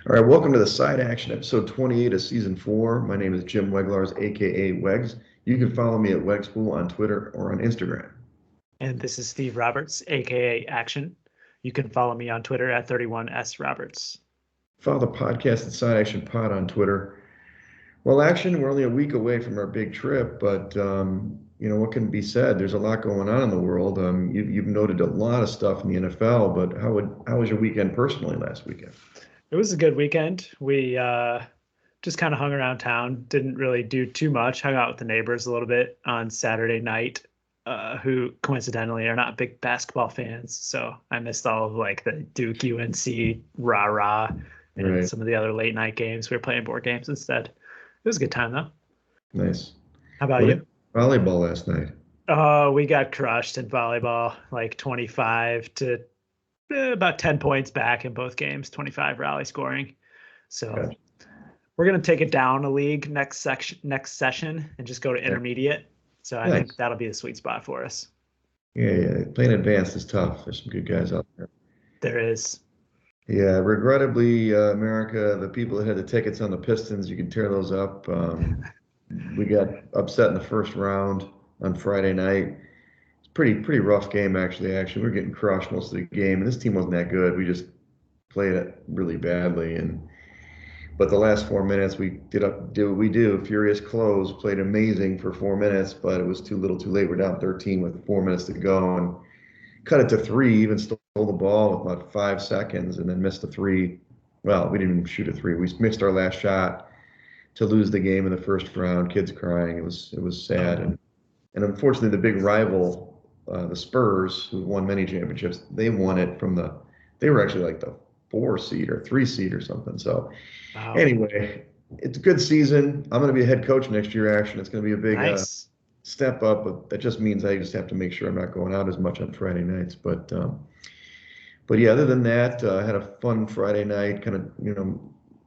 All right, welcome to the Side Action, episode 28 of season 4. My name is Jim Weglars, aka Wegs. You can follow me at Wegspool on Twitter or on Instagram. And this is Steve Roberts, aka Action. You can follow me on Twitter at 31S Roberts. Follow the podcast at Side Action Pod on Twitter. Well, Action, we're only a week away from our big trip, but what can be said? There's a lot going on in the world. You've noted a lot of stuff in the NFL, but how was your weekend personally last weekend? It was a good weekend. We just kind of hung around town, didn't really do too much, hung out with the neighbors a little bit on Saturday night, who coincidentally are not big basketball fans. So I missed all of like the Duke UNC rah-rah and Right. some of the other late night games. We were playing board games instead. It was a good time though. Nice. How about you? Volleyball last night. Oh, we got crushed in volleyball, like 25 to about 10 points back in both games, 25 rally scoring. So Gotcha. we're going to take it down a league next session and just go to intermediate. So I think that'll be the sweet spot for us. Yeah. Playing advanced is tough. There's some good guys out there. There is. Yeah, regrettably, America, the people that had the tickets on the Pistons, you can tear those up. We got upset in the first round on Friday night. It's pretty rough game actually. Actually, we were getting crushed most of the game, and this team wasn't that good. We just played it really badly, but the last 4 minutes we did what we do. Furious close, played amazing for 4 minutes, but it was too little, too late. We're down 13 with 4 minutes to go, and cut it to three. Even stole the ball with about 5 seconds, and then missed a three. Well, we didn't even shoot a three. We missed our last shot to lose the game in the first round. Kids crying. It was sad, and unfortunately, the big rival, the Spurs, who won many championships, they won it they were actually like the 4 seed or 3 seed or something. So Anyway, it's a good season. I'm going to be a head coach next year. Action. It's going to be a big step up, but that just means I just have to make sure I'm not going out as much on Friday nights. But yeah, other than that, I had a fun Friday night. Kind of,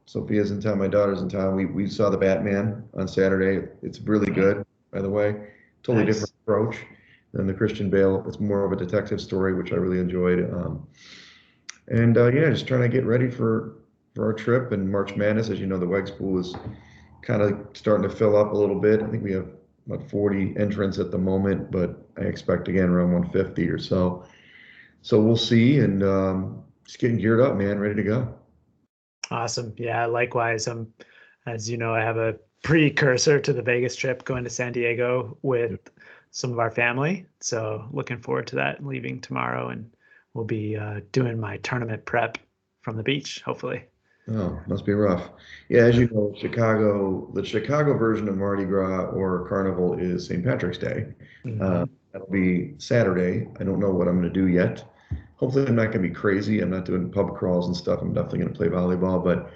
Sophia's in town, my daughter's in town. We saw the Batman on Saturday. It's really good, by the way. Totally different approach than the Christian Bale. It's more of a detective story, which I really enjoyed. Just trying to get ready for our trip and March Madness. As you know, the Wegs pool is kind of starting to fill up a little bit. I think we have about 40 entrants at the moment, but I expect again around 150 or so. So we'll see, and just getting geared up, man, ready to go. Awesome. Yeah, likewise. As you know, I have a precursor to the Vegas trip going to San Diego with some of our family. So looking forward to that, leaving tomorrow, and we'll be doing my tournament prep from the beach, hopefully. Oh, must be rough. Yeah, as you know, the Chicago version of Mardi Gras or Carnival is St. Patrick's Day. That'll be Saturday. I don't know what I'm going to do yet. Hopefully, I'm not going to be crazy. I'm not doing pub crawls and stuff. I'm definitely going to play volleyball, but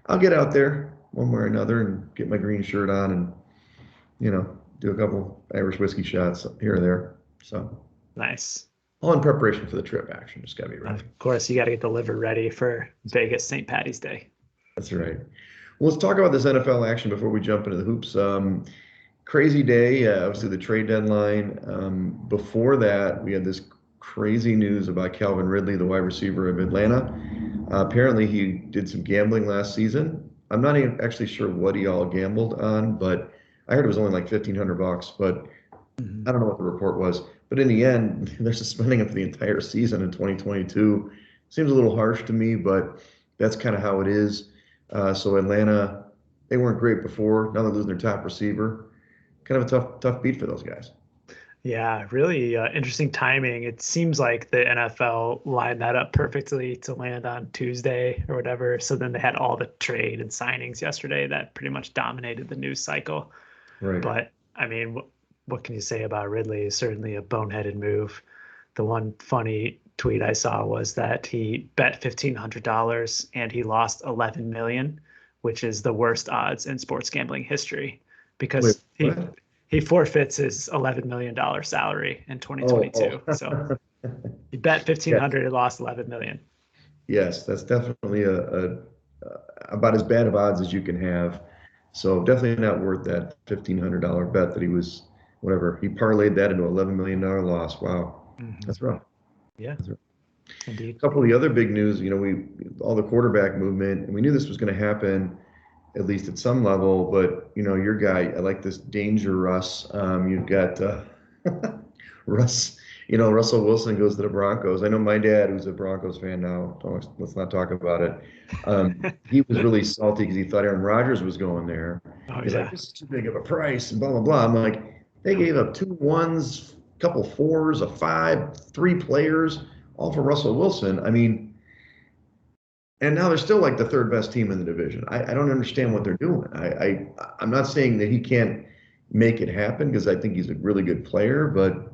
I'll get out there one way or another and get my green shirt on and, do a couple Irish whiskey shots here or there. So nice. All in preparation for the trip. Action. Just got to be ready. Of course, you got to get the liver ready for Vegas St. Patty's Day. That's right. Well, let's talk about this NFL action before we jump into the hoops. Crazy day. Obviously, the trade deadline. Before that, we had this crazy news about Calvin Ridley, the wide receiver of Atlanta. Apparently, he did some gambling last season. I'm not even actually sure what he all gambled on, but I heard it was only like $1,500. But I don't know what the report was. But in the end, they're suspending him for the entire season in 2022. Seems a little harsh to me, but that's kind of how it is. So Atlanta, they weren't great before. Now they're losing their top receiver. Kind of a tough beat for those guys. Yeah, really interesting timing. It seems like the NFL lined that up perfectly to land on Tuesday or whatever. So then they had all the trade and signings yesterday that pretty much dominated the news cycle. Right. But I mean, what can you say about Ridley? Certainly a boneheaded move. The one funny tweet I saw was that he bet $1,500 and he lost 11 million, which is the worst odds in sports gambling history because he forfeits his $11 million salary in 2022. So he bet 1,500 and lost 11 million. Yes, that's definitely about as bad of odds as you can have. So definitely not worth that $1,500 bet that he was. Whatever. He parlayed that into $11 million loss. Wow. That's rough. Yeah. That's rough. Indeed. A couple of the other big news, all the quarterback movement, and we knew this was going to happen at least at some level. But your guy, I like this danger, Russ. You've got Russ. Russell Wilson goes to the Broncos. I know my dad, who's a Broncos fan now. Let's not talk about it. He was really salty because he thought Aaron Rodgers was going there. Oh He's like, yeah. this is too big of a price, and blah blah blah. I'm like, they gave up two ones, couple fours, a five, three players, all for Russell Wilson. I mean, and now they're still like the third best team in the division. I don't understand what they're doing. I'm not saying that he can't make it happen because I think he's a really good player, but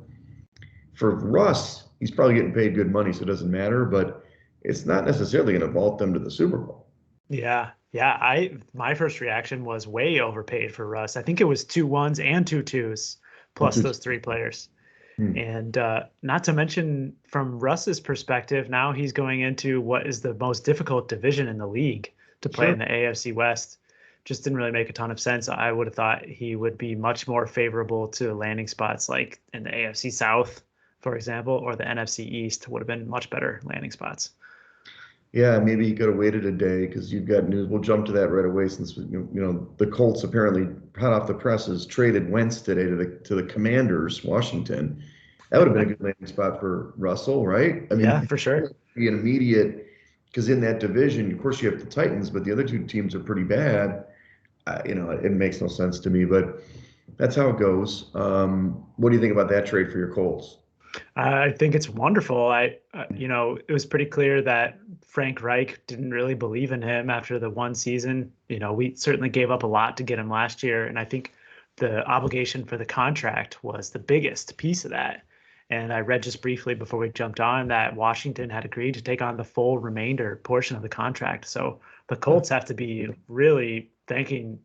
for Russ, he's probably getting paid good money, so it doesn't matter. But it's not necessarily going to vault them to the Super Bowl. Yeah. Yeah. My first reaction was way overpaid for Russ. I think it was two ones and two twos plus those three players. Hmm. And not to mention, from Russ's perspective, now he's going into what is the most difficult division in the league to play Sure. in the AFC West. Just didn't really make a ton of sense. I would have thought he would be much more favorable to landing spots like in the AFC South, for example, or the NFC East would have been much better landing spots. Yeah, maybe you could have waited a day because you've got news. We'll jump to that right away since the Colts apparently hot off the presses traded Wentz today to the Commanders, Washington. That would have been a good landing spot for Russell, right? I Yeah, mean, for sure. be an immediate because in that division, of course, you have the Titans, but the other two teams are pretty bad. It makes no sense to me, but that's how it goes. What do you think about that trade for your Colts? I think it's wonderful. It was pretty clear that Frank Reich didn't really believe in him after the one season. We certainly gave up a lot to get him last year, and I think the obligation for the contract was the biggest piece of that. And I read just briefly before we jumped on that Washington had agreed to take on the full remainder portion of the contract. So the Colts have to be really thanking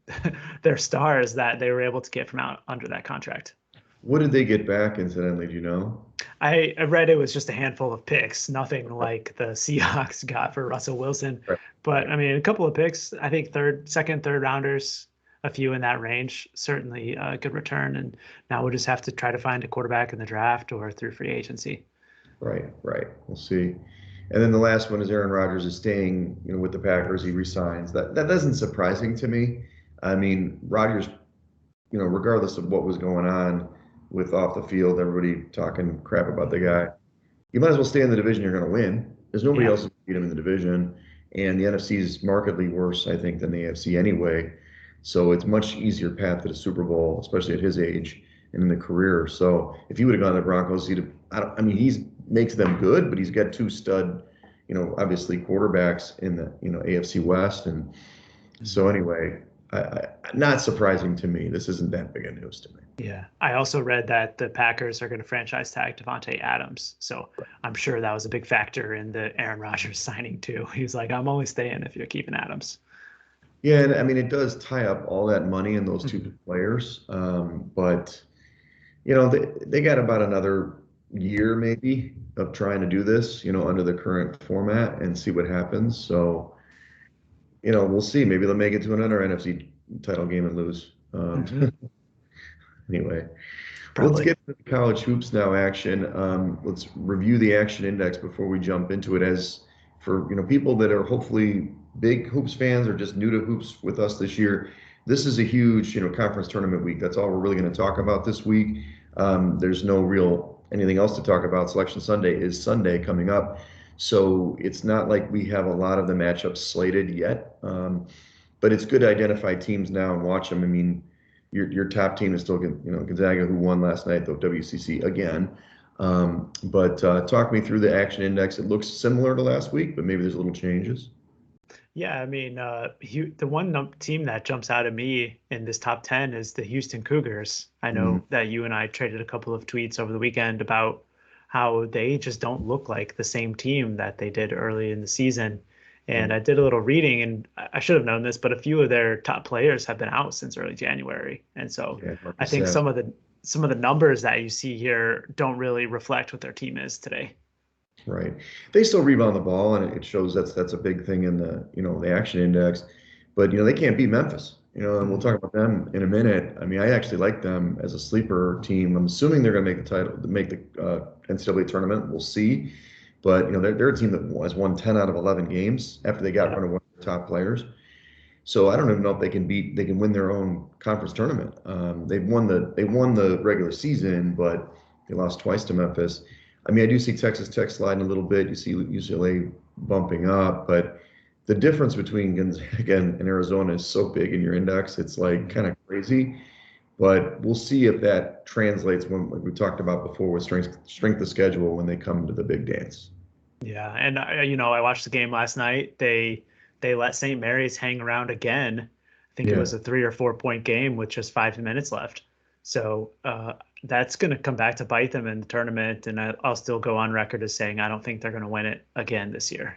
their stars that they were able to get from out under that contract. What did they get back, incidentally? Do you know? I read it was just a handful of picks, nothing like the Seahawks got for Russell Wilson. Right. But I mean, a couple of picks, I think second, third rounders, a few in that range, certainly a good return. And now we'll just have to try to find a quarterback in the draft or through free agency. Right, right. We'll see. And then the last one is Aaron Rodgers is staying, with the Packers. He resigns. That isn't surprising to me. I mean, Rodgers, regardless of what was going on with off the field, everybody talking crap about the guy. You might as well stay in the division you're going to win. There's nobody Yeah. else who can beat him in the division, and the NFC is markedly worse, I think, than the AFC anyway. So it's much easier path to the Super Bowl, especially at his age and in the career. So if he would have gone to the Broncos, he's makes them good, but he's got two stud, obviously quarterbacks in the AFC West, and so anyway, not surprising to me. This isn't that big a news to me. Yeah. I also read that the Packers are going to franchise tag Devontae Adams. So I'm sure that was a big factor in the Aaron Rodgers signing too. He was like, I'm only staying if you're keeping Adams. Yeah, and I mean it does tie up all that money in those two players, but they got about another year maybe of trying to do this, under the current format and see what happens. So, we'll see. Maybe they'll make it to another NFC title game and lose. Anyway, let's Probably. get to the college hoops now action. Let's review the action index before we jump into it. As for people that are hopefully big hoops fans or just new to hoops with us this year, this is a huge conference tournament week. That's all we're really going to talk about this week. There's no real anything else to talk about. Selection Sunday is Sunday coming up, so it's not like we have a lot of the matchups slated yet. But it's good to identify teams now and watch them. I mean, your top team is still Gonzaga, who won last night, the WCC again. But talk me through the action index. It looks similar to last week, but maybe there's little changes. Yeah, I mean, the one team that jumps out at me in this top 10 is the Houston Cougars. I Mm, know that you and I traded a couple of tweets over the weekend about how they just don't look like the same team that they did early in the season. And mm, I did a little reading, and I should have known this, but a few of their top players have been out since early January. And so yeah, I Marcus think Sass. some of the numbers that you see here don't really reflect what their team is today. Right. They still rebound the ball, and it shows that's a big thing in the action index. But they can't beat Memphis. And we'll talk Mhm. about them in a minute. I mean, I actually like them as a sleeper team. I'm assuming they're going to make the NCAA tournament. We'll see. but they're a team that has won 10 out of 11 games after they got Yeah. rid of one of their top players. So I don't even know if they can win their own conference tournament. They won the regular season, but they lost twice to Memphis. I mean, I do see Texas Tech sliding a little bit. You see UCLA bumping up, but the difference between Gonzaga and Arizona is so big in your index. It's like kind of crazy. But we'll see if that translates when, like we talked about before, with strength of schedule when they come to the big dance. Yeah, and I watched the game last night. They let St. Mary's hang around again. I think it Yeah, was a 3 or 4 point game with just 5 minutes left. So that's going to come back to bite them in the tournament. And I'll still go on record as saying I don't think they're going to win it again this year.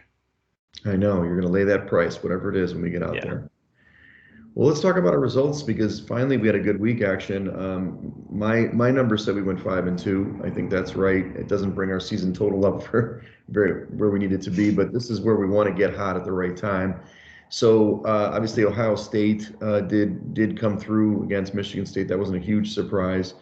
I know you're going to lay that price, whatever it is, when we get out Yeah. there. Well, let's talk about our results because finally we had a good week action. My number said we went 5-2. I think that's right. It doesn't bring our season total up for where we need it to be, but this is where we want to get hot at the right time. So obviously Ohio State did come through against Michigan State. That wasn't a huge surprise.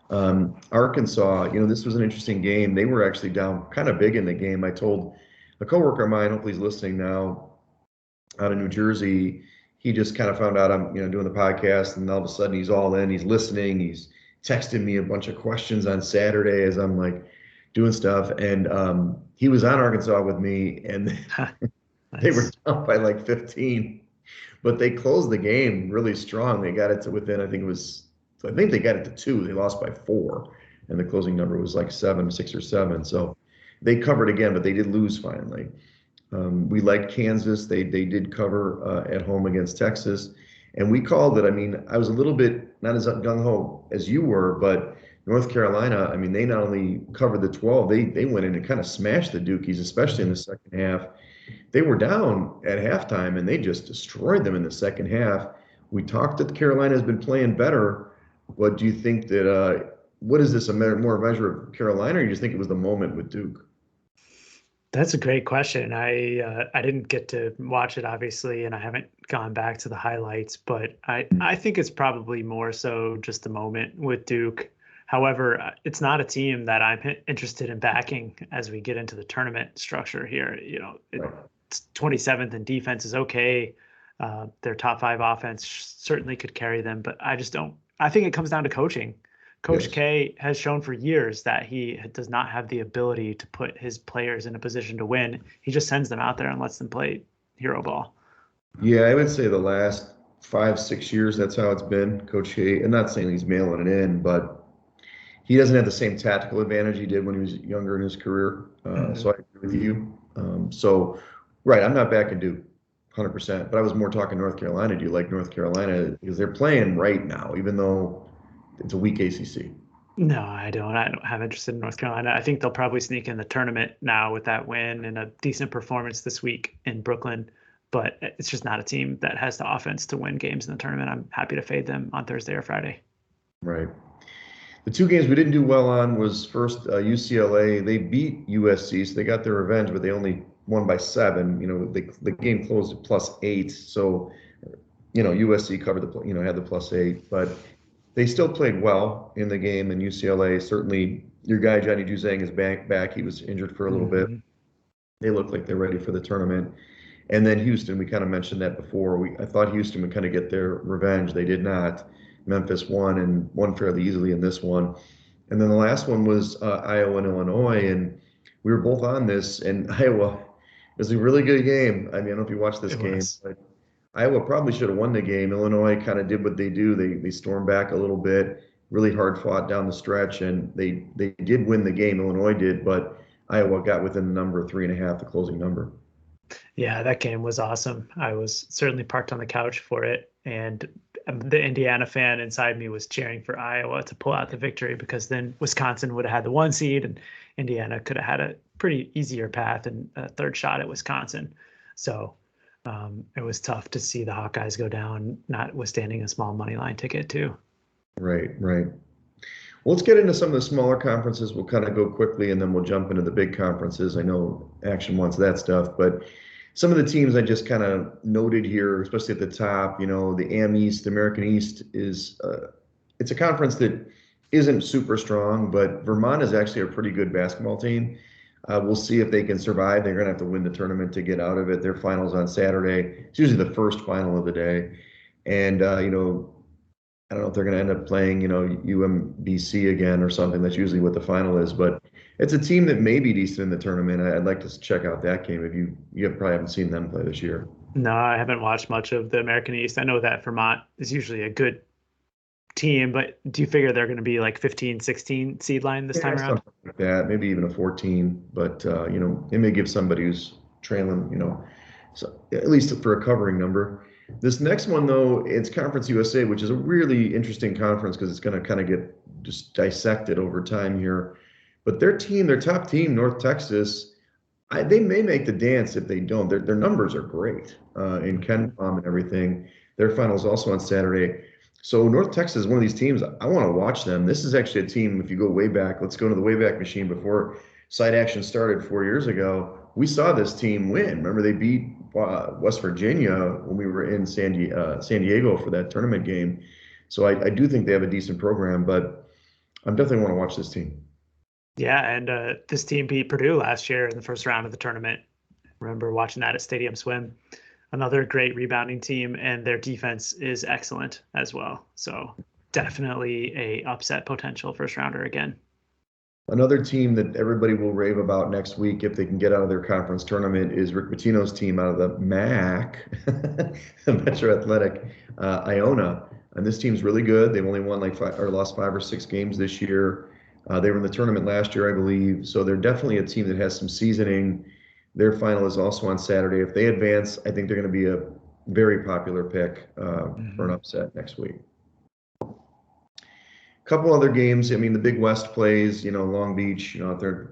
Arkansas, this was an interesting game. They were actually down kind of big in the game. I told a coworker of mine, hopefully he's listening now, out of New Jersey. He just kind of found out I'm, doing the podcast, and all of a sudden he's all in. He's listening. He's texting me a bunch of questions on Saturday as I'm like doing stuff. And he was on Arkansas with me, and they were Nice. down by like 15, but they closed the game really strong. They got it to within, I think they got it to 2. They lost by 4, and the closing number was like 7, 6 or 7. So they covered again, but they did lose finally. We liked Kansas. They did cover at home against Texas, and we called it. I mean, I was a little bit not as gung ho as you were, but North Carolina. I mean, they not only covered the 12, they went in and kind of smashed the Dukies, especially in the second half. They were down at halftime, and they just destroyed them in the second half. We talked that Carolina has been playing better. What do you think that? What is this more a measure of Carolina, or you just think it was the moment with Duke? That's a great question. I didn't get to watch it obviously, and I haven't gone back to the highlights, but I think it's probably more so just a moment with Duke. However, it's not a team that I'm interested in backing as we get into the tournament structure here. It's 27th in defense is okay. Their top five offense certainly could carry them, but I just don't. I think it comes down to coaching. Coach Yes. K has shown for years that he does not have the ability to put his players in a position to win. He just sends them out there and lets them play hero ball. Yeah, I would say the last 5, 6 years, that's how it's been. Coach Hay, I'm not saying he's mailing it in, but he doesn't have the same tactical advantage he did when he was younger in his career. Hmm. So I agree with you. Right, I'm not backing Duke 100%, but I was more talking North Carolina. Do you like North Carolina? Because they're playing right now, even though it's a weak ACC. No, I don't. I don't have interest in North Carolina. I think they'll probably sneak in the tournament now with that win and a decent performance this week in Brooklyn. But it's just not a team that has the offense to win games in the tournament. I'm happy to fade them on Thursday or Friday. Right. The two games we didn't do well on was first UCLA. They beat USC, so they got their revenge, but they only won by 7. The game closed at +8, so USC covered had the +8, but they still played well in the game. And UCLA, certainly, your guy Johnny Juzang is back. He was injured for a little bit. Hmm. They look like they're ready for the tournament. And then Houston, we kind of mentioned that before. I thought Houston would kind of get their revenge. They did not. Memphis won and won fairly easily in this one. And then the last one was Iowa and Illinois, and we were both on this. And Iowa was a really good game. I mean, I don't know if you watched this It game, was. but Iowa probably should have won the game. Illinois kind of did what they do. They stormed back a little bit, really hard fought down the stretch, and they did win the game. Illinois did, but Iowa got within the number of 3.5, the closing number. Yeah, that game was awesome. I was certainly parked on the couch for it. And the Indiana fan inside me was cheering for Iowa to pull out the victory because then Wisconsin would have had the 1 seed and Indiana could have had a pretty easier path and a third shot at Wisconsin. So it was tough to see the Hawkeyes go down, notwithstanding a small money line ticket, too. Right, right. Well, let's get into some of the smaller conferences. We'll kind of go quickly and then we'll jump into the big conferences. I know Action wants that stuff, but some of the teams I just kind of noted here, especially at the top, the AM East, the American East is it's a conference that isn't super strong, but Vermont is actually a pretty good basketball team. We'll see if they can survive. They're going to have to win the tournament to get out of it. Their finals on Saturday. It's usually the first final of the day. And, I don't know if they're going to end up playing, UMBC again or something. That's usually what the final is. But it's a team that may be decent in the tournament. I'd like to check out that game if you probably haven't seen them play this year. No, I haven't watched much of the American East. I know that Vermont is usually a good team, but do you figure they're going to be like 15, 16 seed line this time Yeah, around? something like that. Maybe even a 14. But it may give somebody who's trailing, so at least for a covering number. This next one, though, it's Conference USA, which is a really interesting conference because it's going to kind of get just dissected over time here. But their top team, North Texas, they may make the dance if they don't. Their numbers are great in Mhm. KenPom and everything. Their finals also on Saturday. So North Texas is one of these teams I want to watch them. This is actually a team. If you go way back, let's go to the Wayback Machine before side action started 4 years ago. We saw this team win. Remember, they beat West Virginia when we were in San Diego for that tournament game. So I do think they have a decent program, but I'm definitely want to watch this team. Yeah, and this team beat Purdue last year in the first round of the tournament. Remember watching that at Stadium Swim. Another great rebounding team, and their defense is excellent as well. So definitely a upset potential first rounder again. Another team that everybody will rave about next week if they can get out of their conference tournament is Rick Pitino's team out of the MAC, Metro Athletic, Iona. And this team's really good. They've only won like five or lost 5 or 6 games this year. They were in the tournament last year, I believe. So they're definitely a team that has some seasoning. Their final is also on Saturday. If they advance, I think they're going to be a very popular pick for an Mhm. upset next week. Couple other games. I mean, the Big West plays, Long Beach, if they're,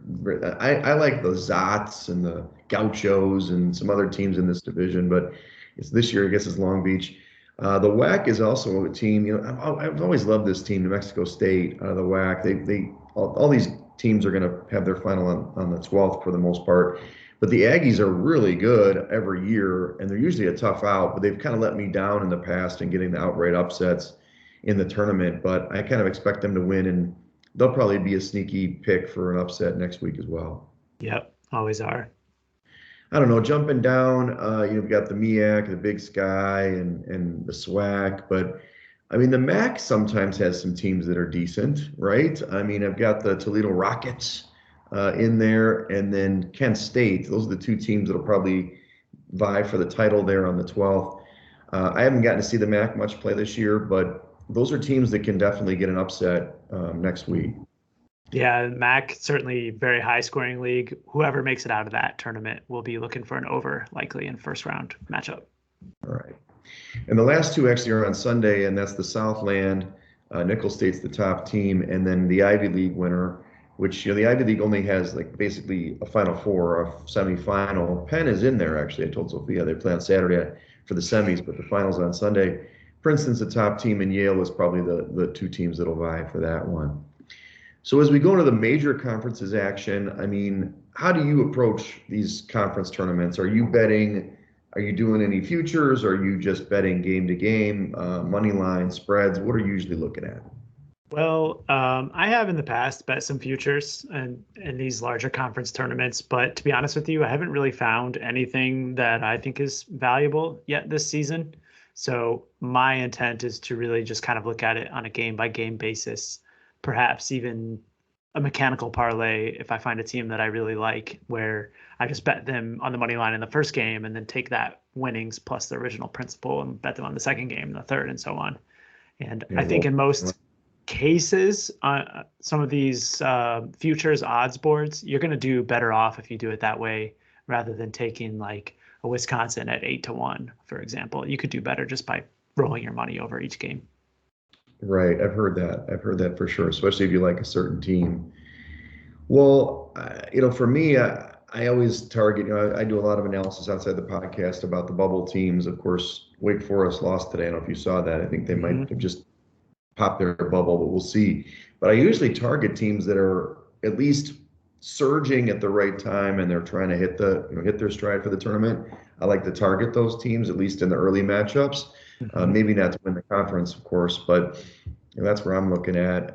I like the Zots and the Gauchos and some other teams in this division, but it's this year, I guess it's Long Beach. The WAC is also a team, I've always loved this team, New Mexico State, the WAC. All these teams are going to have their final on the 12th for the most part. But the Aggies are really good every year, and they're usually a tough out, but they've kind of let me down in the past in getting the outright upsets in the tournament, but I kind of expect them to win, and they'll probably be a sneaky pick for an upset next week as well. Yep, always are. I don't know, jumping down, you've got the MEAC, the Big Sky, and the SWAC, but I mean, the MAC sometimes has some teams that are decent, right? I mean, I've got the Toledo Rockets in there, and then Kent State. Those are the two teams that'll probably vie for the title there on the 12th. I haven't gotten to see the MAC much play this year, but those are teams that can definitely get an upset next week. Yeah, MAC certainly very high scoring league. Whoever makes it out of that tournament will be looking for an over likely in first round matchup. All right. And the last two actually are on Sunday, and that's the Southland. Nicholls State's the top team, and then the Ivy League winner, which the Ivy League only has like basically a Final Four, a semifinal. Penn is in there actually. I told Sophia they play on Saturday for the semis, but the finals on Sunday. Princeton's the top team, and Yale is probably the two teams that'll vie for that one. So as we go into the major conferences action, I mean, how do you approach these conference tournaments? Are you betting? Are you doing any futures? Are you just betting game to game, money line, spreads? What are you usually looking at? Well, I have in the past bet some futures and in these larger conference tournaments, but to be honest with you, I haven't really found anything that I think is valuable yet this season. So my intent is to really just kind of look at it on a game by game basis, perhaps even a mechanical parlay if I find a team that I really like, where I just bet them on the money line in the first game and then take that winnings plus the original principal and bet them on the second game, the third, and so on. And Yeah, I think roll. in most cases, some of these futures odds boards, you're going to do better off if you do it that way rather than taking like a Wisconsin at 8-1, for example. You could do better just by rolling your money over each game. Right. I've heard that. I've heard that for sure, especially if you like a certain team. Well, for me, I always target, I do a lot of analysis outside the podcast about the bubble teams. Of course, Wake Forest lost today. I don't know if you saw that. I think they might Hmm. have just popped their bubble, but we'll see. But I usually target teams that are at least surging at the right time and they're trying to hit their stride for the tournament. I like to target those teams, at least in the early matchups. Hmm. Maybe not to win the conference, of course, but that's where I'm looking at.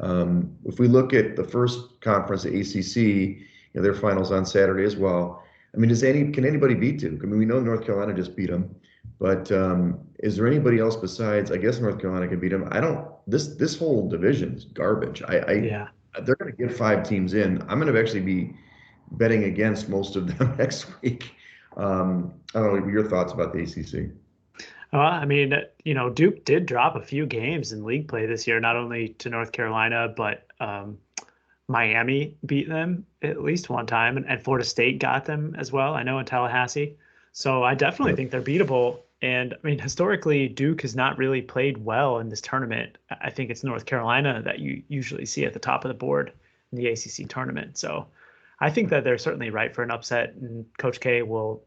If we look at the first conference, the ACC, their finals on Saturday as well. I mean, can anybody beat Duke? I mean, we know North Carolina just beat them, but is there anybody else besides? I guess North Carolina can beat them. I don't. This whole division is garbage. Yeah. They're going to get 5 teams in. I'm going to actually be betting against most of them next week. I don't know your thoughts about the ACC. I mean, Duke did drop a few games in league play this year, not only to North Carolina, but Miami beat them at least one time, and Florida State got them as well. I know in Tallahassee. So I definitely think they're beatable. And I mean, historically, Duke has not really played well in this tournament. I think it's North Carolina that you usually see at the top of the board in the ACC tournament. So I think that they're certainly right for an upset, and Coach K will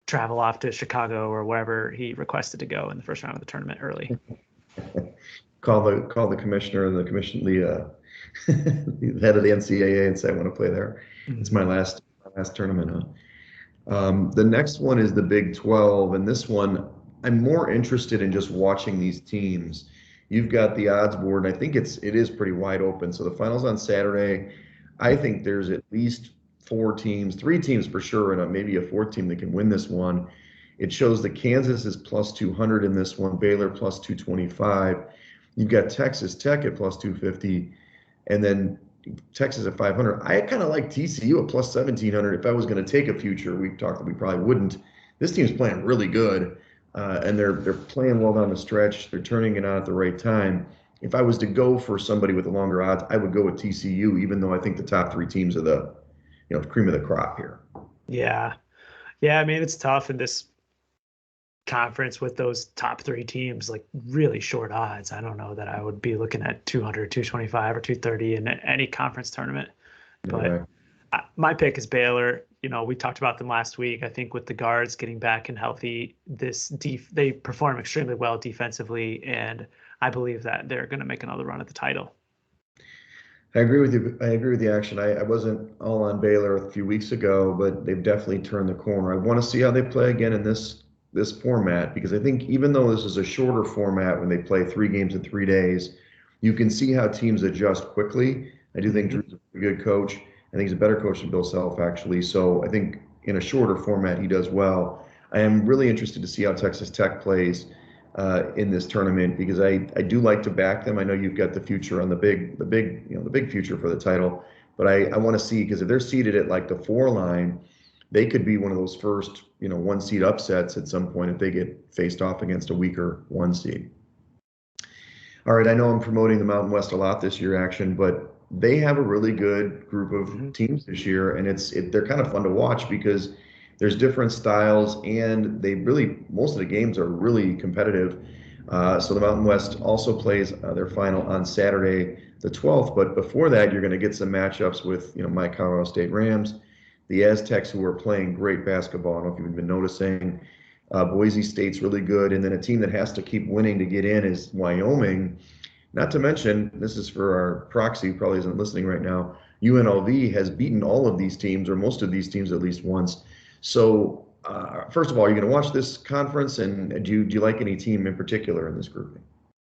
travel off to Chicago or wherever he requested to go in the first round of the tournament early. Call the commissioner and the commission the head of the NCAA and say I want to play there. Mm-hmm. It's my last tournament. The next one is the Big 12, and this one I'm more interested in just watching these teams. You've got the odds board, and I think it is pretty wide open. So the finals on Saturday, I think there's at least 4 teams, 3 teams for sure, and maybe a 4th team that can win this one. It shows that Kansas is plus 200 in this one, Baylor plus 225. You've got Texas Tech at plus 250, and then Texas at 500. I kind of like TCU at plus 1700. If I was going to take a future, we talked that we probably wouldn't. This team's playing really good, and they're playing well down the stretch. They're turning it on at the right time. If I was to go for somebody with the longer odds, I would go with TCU, even though I think the top 3 teams are the cream of the crop here. Yeah. Yeah, I mean, it's tough in this conference with those top 3 teams, like really short odds. I don't know that I would be looking at 200, 225, or 230 in any conference tournament. But my pick is Baylor. We talked about them last week. I think with the guards getting back and healthy, they perform extremely well defensively, and I believe that they're going to make another run at the title. I agree with you. I agree with the action. I wasn't all on Baylor a few weeks ago, but they've definitely turned the corner. I want to see how they play again in this format, because I think even though this is a shorter format when they play 3 games in 3 days, you can see how teams adjust quickly. I do think Drew's a good coach. I think he's a better coach than Bill Self, actually. So I think in a shorter format, he does well. I am really interested to see how Texas Tech plays in this tournament, because I do like to back them. I know you've got the future on the big future for the title, but I want to see, because if they're seated at like the 4 line, they could be one of those first 1 seed upsets at some point if they get faced off against a weaker 1 seed. All right, I know I'm promoting the Mountain West a lot this year, Action, but they have a really good group of teams this year, and they're kind of fun to watch because there's different styles, and most of the games are really competitive. So the Mountain West also plays their final on Saturday, the 12th. But before that, you're going to get some matchups with, my Colorado State Rams, the Aztecs, who are playing great basketball. I don't know if you've been noticing. Boise State's really good, and then a team that has to keep winning to get in is Wyoming. Not to mention, this is for our proxy, who probably isn't listening right now, UNLV has beaten all of these teams, or most of these teams, at least once. So, first of all, are you going to watch this conference, and do you like any team in particular in this grouping?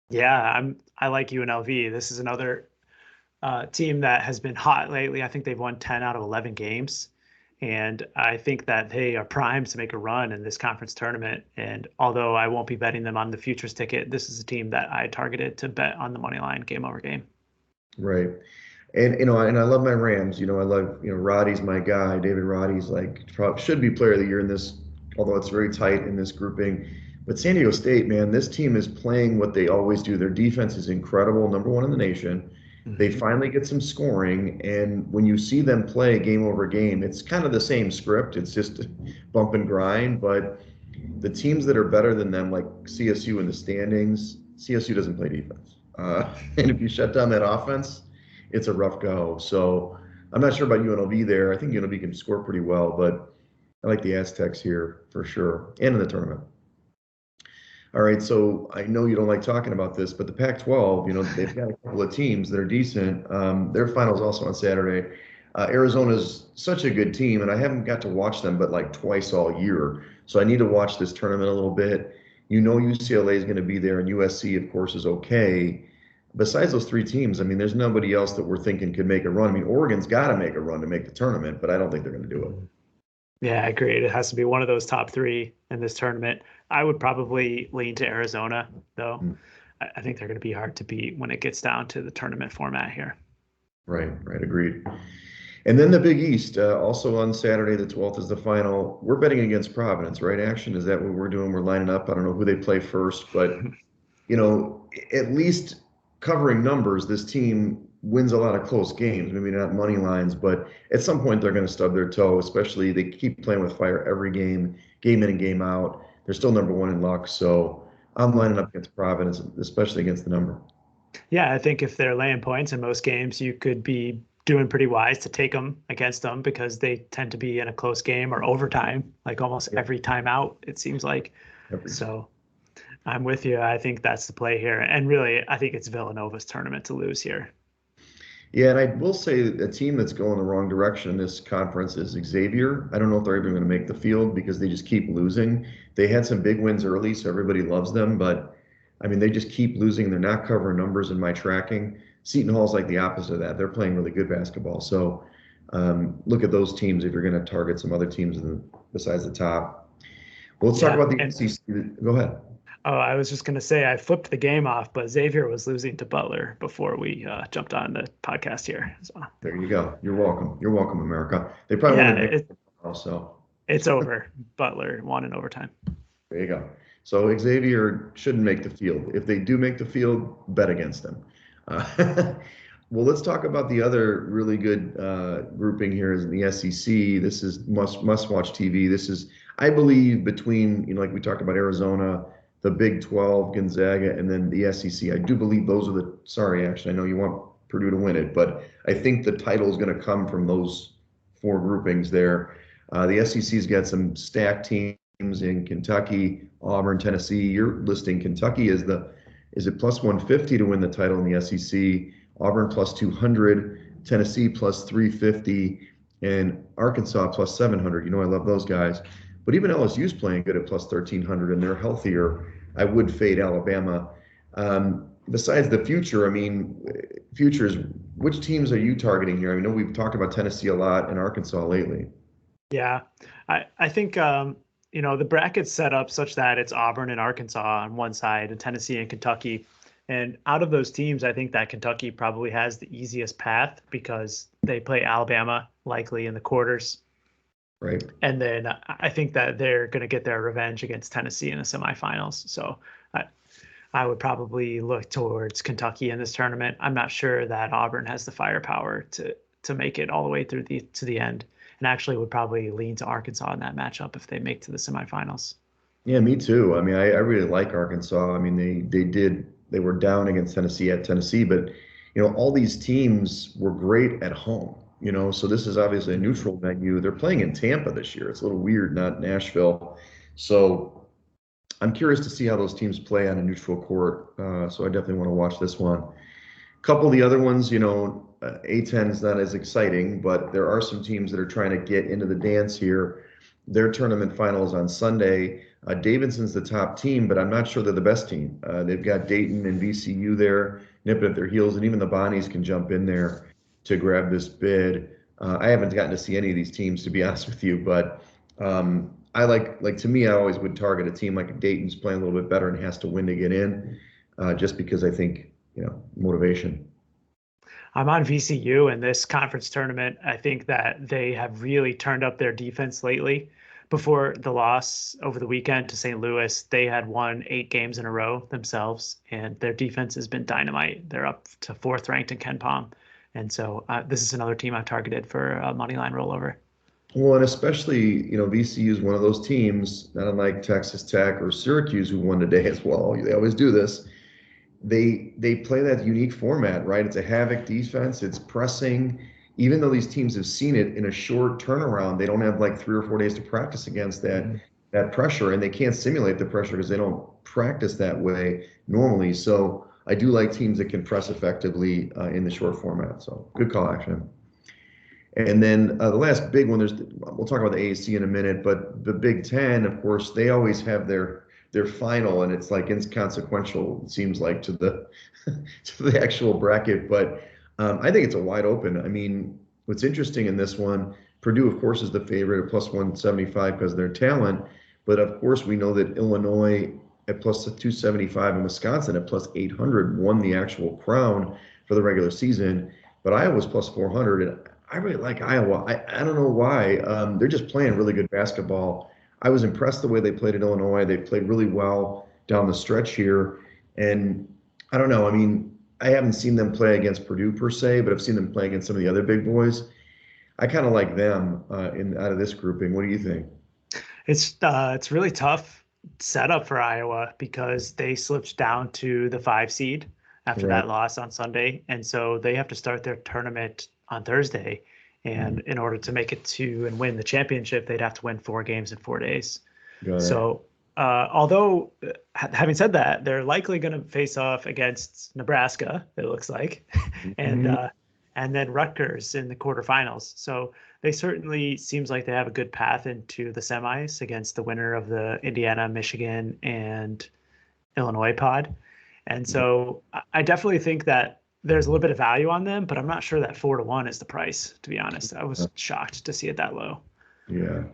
Yeah, I like UNLV. This is another team that has been hot lately. I think they've won 10 out of 11 games, and I think that they are primed to make a run in this conference tournament. And although I won't be betting them on the futures ticket, this is a team that I targeted to bet on the money line game over game. Right. And I love my Rams. I love, Roddy's my guy. David Roddy's should be player of the year in this, although it's very tight in this grouping. But San Diego State, man, this team is playing what they always do. Their defense is incredible, number 1 in the nation. They finally get some scoring, and when you see them play game over game, it's kind of the same script. It's just bump and grind. But the teams that are better than them, like CSU in the standings, CSU doesn't play defense. And if you shut down that offense, it's a rough go. So I'm not sure about UNLV there. I think UNLV can score pretty well, but I like the Aztecs here for sure, and in the tournament. All right, so I know you don't like talking about this, but the Pac-12, they've got a couple of teams that are decent. Their finals also on Saturday. Arizona's such a good team, and I haven't got to watch them but like twice all year. So I need to watch this tournament a little bit. UCLA is going to be there, and USC, of course, is okay. besides those three teams, I mean, there's nobody else that we're thinking could make a run. I mean, Oregon's got to make a run to make the tournament, but I don't think they're going to do it. Mhm. Yeah, I agree. It has to be one of those top three in this tournament. I would probably lean to Arizona, though. Mm. I think they're going to be hard to beat when it gets down to the tournament format here. Right, right, agreed. And then the Big East, also on Saturday, the 12th is the final. We're betting against Providence, right? Action, is that what we're doing? We're lining up. I don't know who they play first, but at least covering numbers, this team wins a lot of close games. Maybe not money lines, but at some point they're going to stub their toe, especially they keep playing with fire every game, game in and game out. They're still number one in luck. So I'm lining up against Providence, especially against the number. Yeah, I think if they're laying points in most games, you could be doing pretty wise to take them against them because they tend to be in a close game or overtime, like almost Yep. every time out, it seems like. Every So I'm with you. I think that's the play here. And really, I think it's Villanova's tournament to lose here. Yeah, and I will say a team that's going the wrong direction in this conference is Xavier. I don't know if they're even going to make the field because they just keep losing. They had some big wins early, so everybody loves them, but I mean, they just keep losing. They're not covering numbers in my tracking. Seton Hall's like the opposite of that. They're playing really good basketball. So look at those teams if you're going to target some other teams besides the top. Well, let's talk Yeah. about the And SEC. Go ahead. oh, I was just going to say I flipped the game off, but Xavier was losing to Butler before we jumped on the podcast here. So There you go. You're welcome. You're welcome, America. They probably yeah, won't advance also. it's over. Butler won in overtime. There you go. So Xavier shouldn't make the field. If they do make the field, bet against them. Well, let's talk about the other really good grouping here is in the SEC. This is must watch TV. This is, I believe, between like we talked about Arizona, the Big 12, Gonzaga, and then the SEC. I do believe those are the. Sorry, actually, I know you want Purdue to win it, but I think the title is going to come from those four groupings there. The SEC's got some stacked teams in Kentucky, Auburn, Tennessee. You're listing Kentucky as is it plus 150 to win the title in the SEC, Auburn plus 200, Tennessee plus 350, and Arkansas plus 700. I love those guys. But even LSU's playing good at plus 1300 and they're healthier. I would fade Alabama. Besides the future, I mean, futures, which teams are you targeting here? I know we've talked about Tennessee a lot and Arkansas lately. Yeah, I think the bracket's set up such that it's Auburn and Arkansas on one side, and Tennessee and Kentucky. And out of those teams, I think that Kentucky probably has the easiest path because they play Alabama likely in the quarters. Right. And then I think that they're going to get their revenge against Tennessee in the semifinals. So I would probably look towards Kentucky in this tournament. I'm not sure that Auburn has the firepower to make it all the way through to the end, and actually would probably lean to Arkansas in that matchup if they make to the semifinals. Yeah, me too. I mean, I really like Arkansas. I mean, they were down against Tennessee at Tennessee, but all these teams were great at home. So this is obviously a neutral venue. They're playing in Tampa this year. It's a little weird, not Nashville. So I'm curious to see how those teams play on a neutral court. So I definitely want to watch this one. A couple of the other ones, A10 is not as exciting, but there are some teams that are trying to get into the dance here. Their tournament finals on Sunday. Davidson's the top team, but I'm not sure they're the best team. They've got Dayton and VCU there nipping at their heels, and even the Bonnies can jump in there to grab this bid. I haven't gotten to see any of these teams, to be honest with you, but I like to me, I always would target a team like Dayton's playing a little bit better and has to win to get in, just because I think motivation. I'm on VCU in this conference tournament. I think that they have really turned up their defense lately. Before the loss over the weekend to St. Louis, they had won 8 games in a row themselves, and their defense has been dynamite. They're up to fourth ranked in Ken Palm. And so this is another team I've targeted for a money line rollover. Well, and especially, VCU is one of those teams, not unlike Texas Tech or Syracuse, who won today as well. They always do this. They play that unique format, right? It's a havoc defense. It's pressing. Even though these teams have seen it in a short turnaround, they don't have like 3 or 4 days to practice against that pressure, and they can't simulate the pressure because they don't practice that way normally. So I do like teams that can press effectively in the short format. So good call, action. And then the last big one, we'll talk about the AAC in a minute, but the Big Ten, of course, they always have their their final, and it's like inconsequential, it seems like, to the to the actual bracket. But I think it's a wide open. I mean, what's interesting in this one, Purdue, of course, is the favorite at plus 175 because of their talent. But of course, we know that Illinois at plus 275 and Wisconsin at plus 800 won the actual crown for the regular season. But Iowa's plus 400, and I really like Iowa. I don't know why. They're just playing really good basketball. I was impressed the way they played at Illinois. They played really well down the stretch here. And I don't know. I mean, I haven't seen them play against Purdue per se, but I've seen them play against some of the other big boys. I kind of like them in out of this grouping. What do you think? It's really tough setup for Iowa because they slipped down to the 5 seed after Right. that loss on Sunday, and so they have to start their tournament on Thursday. And Mhm. in order to make it to and win the championship, they'd have to win 4 games in 4 days. Got it. So, although having said that, they're likely going to face off against Nebraska, it looks like, and Mhm. then Rutgers in the quarterfinals. So they certainly seems like they have a good path into the semis against the winner of the Indiana, Michigan, and Illinois pod. And so I definitely think that there's a little bit of value on them, but I'm not sure that 4-1 is the price, to be honest. I was shocked to see it that low. Yeah.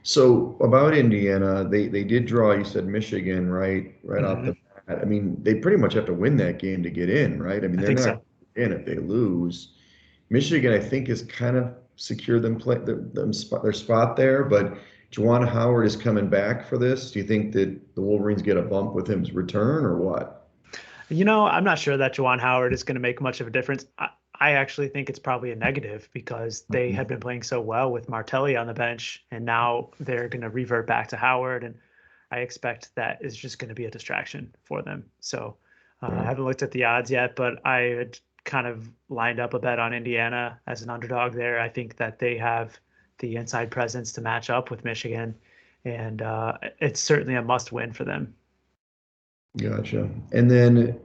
So about Indiana, they did draw, you said Michigan, right? Right off Hmm. the bat. I mean, they pretty much have to win that game to get in, right? I mean, I they're think not so. in if they lose. Michigan, I think, has kind of secured their spot there, but Juwan Howard is coming back for this. Do you think that the Wolverines get a bump with his return or what? I'm not sure that Juwan Howard is going to make much of a difference. I actually think it's probably a negative because they Mhm. had been playing so well with Martelli on the bench, and now they're going to revert back to Howard, and I expect that is just going to be a distraction for them. So I Right. haven't looked at the odds yet, but I had kind of lined up a bet on Indiana as an underdog there. I think that they have the inside presence to match up with Michigan, and it's certainly a must win for them. Gotcha. And then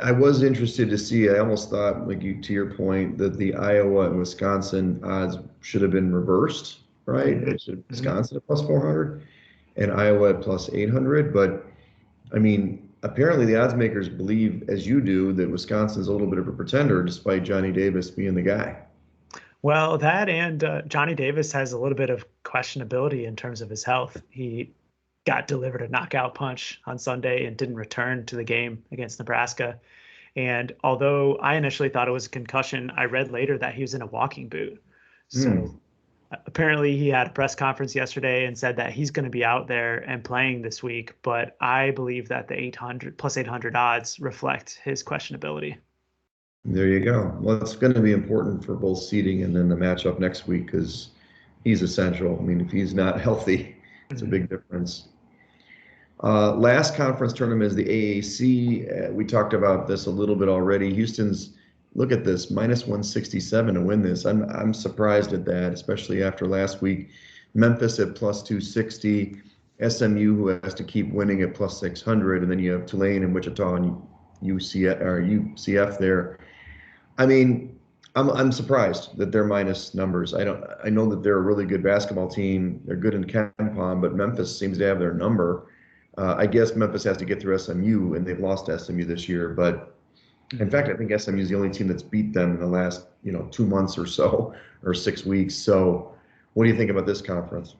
I was interested to see, I almost thought, like you, to your point, that the Iowa and Wisconsin odds should have been reversed, right? Hmm. It should Hmm. Wisconsin at plus 400 and Iowa at plus 800. But I mean, apparently the odds makers believe, as you do, that Wisconsin's a little bit of a pretender despite Johnny Davis being the guy. Well, that and Johnny Davis has a little bit of questionability in terms of his health. He got delivered a knockout punch on Sunday and didn't return to the game against Nebraska. And although I initially thought it was a concussion, I read later that he was in a walking boot. So Hmm. apparently he had a press conference yesterday and said that he's going to be out there and playing this week. But I believe that the 800 plus 800 odds reflect his questionability. There you go. Well, it's going to be important for both seeding and then the matchup next week because he's essential. I mean, if he's not healthy, it's a Mhm. big difference. Last conference tournament is the AAC. We talked about this a little bit already. Houston's, look at this, minus 167 to win this. I'm surprised at that, especially after last week. Memphis at plus 260, SMU who has to keep winning at plus 600, and then you have Tulane and Wichita and UCF there. I mean, I'm surprised that they're minus numbers. I know that they're a really good basketball team. They're good in KenPom, but Memphis seems to have their number. I guess Memphis has to get through SMU, and they've lost to SMU this year. But in fact, Mhm. I think SMU is the only team that's beat them in the last, 2 months or so, or 6 weeks. So, what do you think about this conference?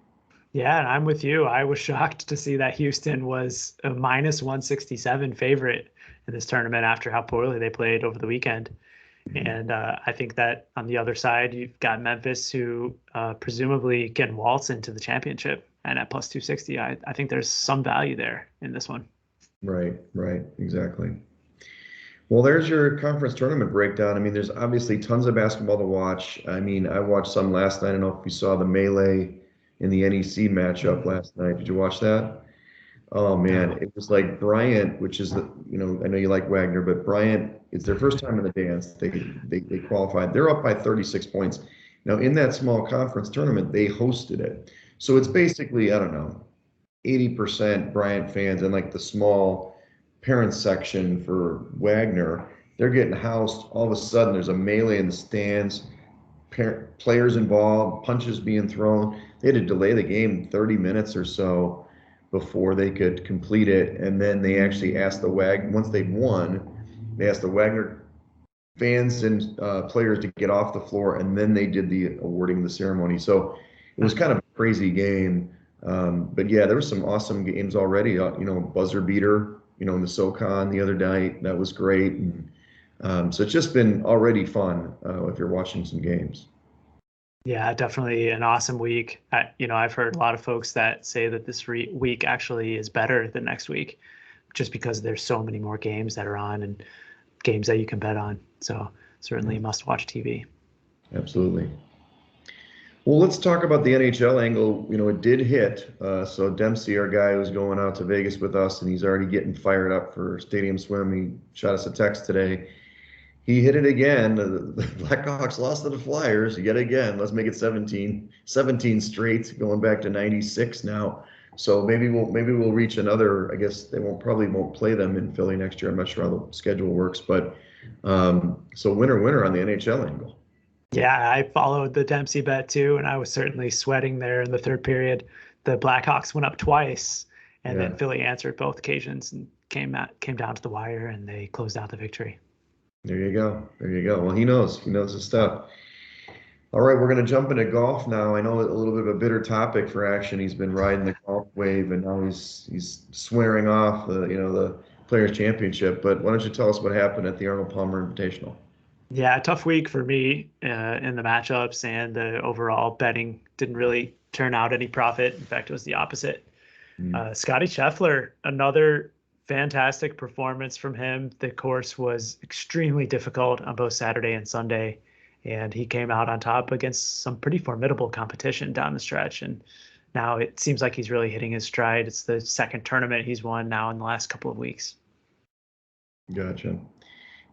Yeah, and I'm with you. I was shocked to see that Houston was a minus 167 favorite in this tournament after how poorly they played over the weekend. And I think that on the other side, you've got Memphis, who presumably can waltz into the championship. And at plus 260, I think there's some value there in this one. Right, right, exactly. Well, there's your conference tournament breakdown. I mean, there's obviously tons of basketball to watch. I mean, I watched some last night. I don't know if you saw the Melee in the NEC matchup Mm, last night. Did you watch that? Oh man, no. it was like Bryant, which is I know you like Wagner, but Bryant, it's their first time in the dance. They qualified. They're up by 36 points. Now in that small conference tournament, they hosted it. So it's basically, I don't know, 80% Bryant fans and like the small parents section for Wagner. They're getting housed. All of a sudden, there's a melee in the stands, players involved, punches being thrown. They had to delay the game 30 minutes or so. before they could complete it. And then they actually asked once they'd won, they asked the Wagner fans and players to get off the floor, and then they did the awarding the ceremony. So it was kind of a crazy game. But yeah, there were some awesome games already. Buzzer beater, in the SoCon the other night. That was great. And so it's just been already fun if you're watching some games. Yeah, definitely an awesome week. I've heard a lot of folks that say that this week actually is better than next week, just because there's so many more games that are on and games that you can bet on. So certainly must-watch TV. Absolutely. Well, let's talk about the NHL angle. It did hit. So Dempsey, our guy who's going out to Vegas with us, and he's already getting fired up for Stadium Swim. He shot us a text today. He hit it again. The Blackhawks lost to the Flyers yet again. Let's make it 17 straight, going back to 96 now. So maybe we'll reach another. I guess they won't play them in Philly next year. I'm not sure how the schedule works, but so winner on the NHL angle. Yeah, I followed the Dempsey bet too, and I was certainly sweating there in the third period. The Blackhawks went up twice, and then Yeah. Philly answered both occasions and came down to the wire, and they closed out the victory. There you go. There you go. Well, he knows. He knows his stuff. All right, we're going to jump into golf now. I know a little bit of a bitter topic for Action. He's been riding the golf wave, and now he's swearing off the Players Championship. But why don't you tell us what happened at the Arnold Palmer Invitational? Yeah, tough week for me in the matchups, and the overall betting didn't really turn out any profit. In fact, it was the opposite. Mm. Scotty Scheffler, another fantastic performance from him. The course was extremely difficult on both Saturday and Sunday, and he came out on top against some pretty formidable competition down the stretch. And now it seems like he's really hitting his stride. It's the second tournament he's won now in the last couple of weeks. Gotcha.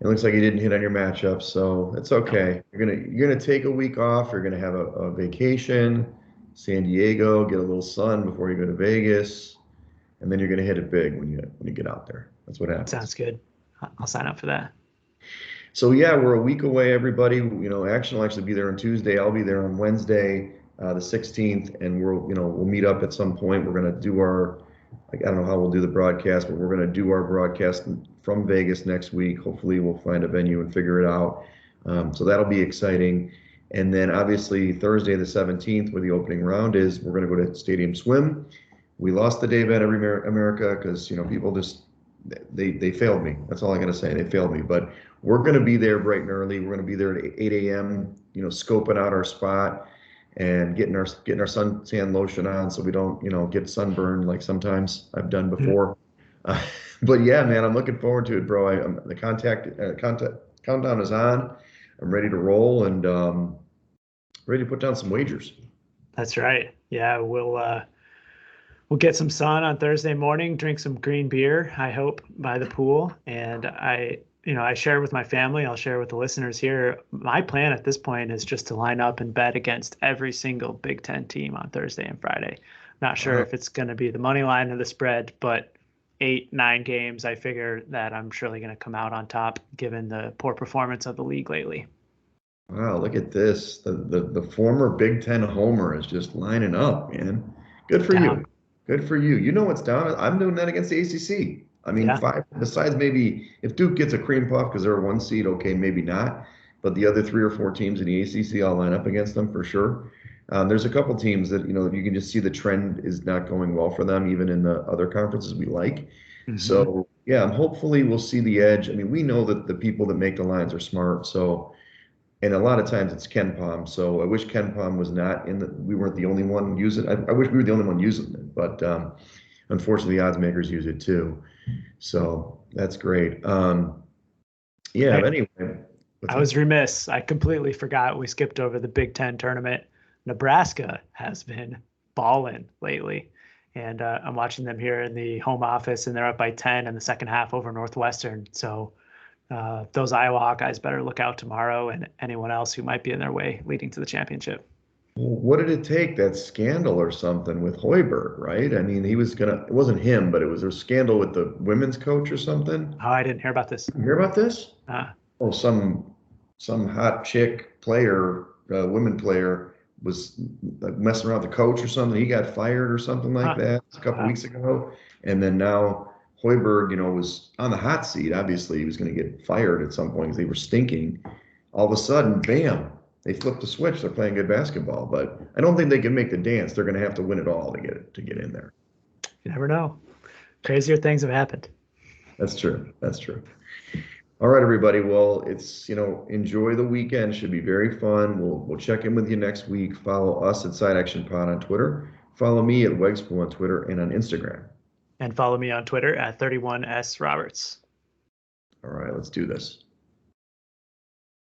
It looks like you didn't hit on your matchup, so it's okay. You're gonna take a week off. You're gonna have a vacation, San Diego, get a little sun before you go to Vegas, and then you're gonna hit it big when you get out there. That's what happens. Sounds good. I'll sign up for that. So yeah, we're a week away, everybody. Action will actually be there on Tuesday. I'll be there on Wednesday, the 16th, and we'll meet up at some point. We're gonna do I don't know how we'll do the broadcast, but we're gonna do our broadcast from Vegas next week. Hopefully, we'll find a venue and figure it out. So that'll be exciting. And then obviously Thursday the 17th, where the opening round is, we're gonna go to Stadium Swim. We lost the day bet every America because people just they failed me. That's all I'm gonna say. They failed me. But we're gonna be there bright and early. We're gonna be there at 8 a.m. Scoping out our spot and getting our suntan lotion on so we don't get sunburned like sometimes I've done before. But yeah, man, I'm looking forward to it, bro. The countdown is on. I'm ready to roll and ready to put down some wagers. That's right. Yeah, we'll get some sun on Thursday morning, drink some green beer, I hope, by the pool. And I share with my family, I'll share with the listeners here. My plan at this point is just to line up and bet against every single Big Ten team on Thursday and Friday. Not sure if it's going to be the money line or the spread, but 8-9 games, I figure that I'm surely going to come out on top given the poor performance of the league lately. Wow, look at this. The former Big Ten homer is just lining up, man. Good for you. Down. Good for you. You know what's down? I'm doing that against the ACC. I mean, Yeah. five, besides maybe if Duke gets a cream puff because they're a one seed, okay, maybe not. But the other 3 or 4 teams in the ACC, I'll line up against them for sure. There's a couple teams that, you can just see the trend is not going well for them, even in the other conferences we like. Mm-hmm. So, yeah, hopefully we'll see the edge. I mean, we know that the people that make the lines are smart. So, and a lot of times it's Ken Palm. So I wish Ken Palm was not we weren't the only one using it. I wish we were the only one using it, but unfortunately, the odds makers use it too. So that's great. Yeah, but anyway. I was remiss. I completely forgot we skipped over the Big Ten tournament. Nebraska has been balling lately. And I'm watching them here in the home office, and they're up by 10 in the second half over Northwestern. So those Iowa Hawkeyes better look out tomorrow, and anyone else who might be in their way leading to the championship. What did it take? That scandal or something with Hoiberg, right? I mean, it wasn't him, but it was a scandal with the women's coach or something. Oh, I didn't hear about this. You hear about this? Some hot chick player, women player, was like messing around with the coach or something. He got fired or something like Huh. that a couple Wow. weeks ago. And then now Hoiberg, was on the hot seat. Obviously, he was going to get fired at some point because they were stinking. All of a sudden, bam, they flipped the switch. They're playing good basketball, but I don't think they can make the dance. They're going to have to win it all to get in there. You never know. Crazier things have happened. That's true. That's true. All right, everybody. Well, it's, enjoy the weekend. Should be very fun. We'll check in with you next week. Follow us at Side Action Pod on Twitter. Follow me at Wegspool on Twitter and on Instagram. And follow me on Twitter at 31S Roberts. All right, let's do this.